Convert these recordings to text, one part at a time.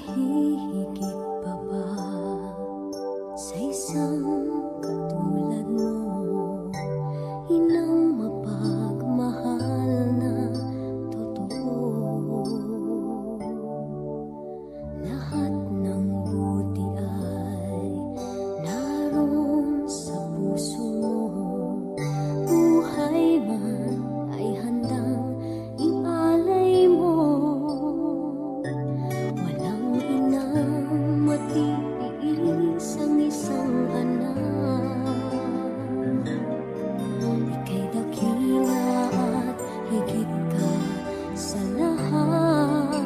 hihigit pa ba sa isang katulad mo? Inang mapagmahal na totoo. Lahat ng buti ay naroon sa puso mo. Buhay man ay handang ialay mo. Walang inang matiis ang isang anak. Ika'y dakila at higit ka sa lahat.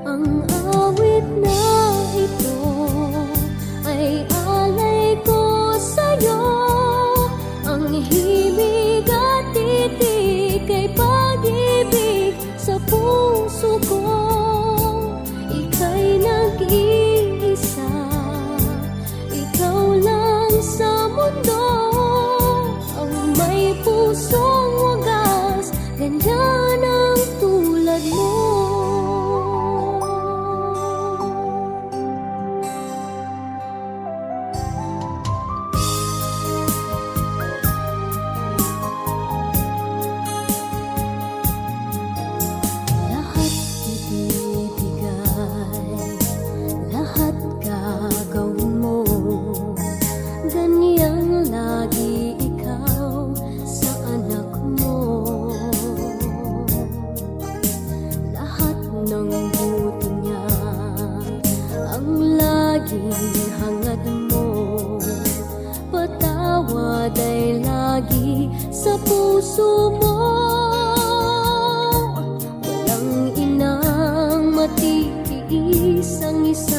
Ang awit na ito ay alay ko sa'yo. Ang himig at titik ay pag-ibig sa puso ko. Ika'y nag-iisa, ikaw lang sa mundo. Ang may pusong wagas, ganyan ang tulad mo. Lahat ibibigay, lahat gagawin mo. Ganyan lagi ikaw sa anak mo. Lahat ng buti niya ang laging hangad mo. Patawad ay lagi sa puso mo. Walang inang matiis ang isa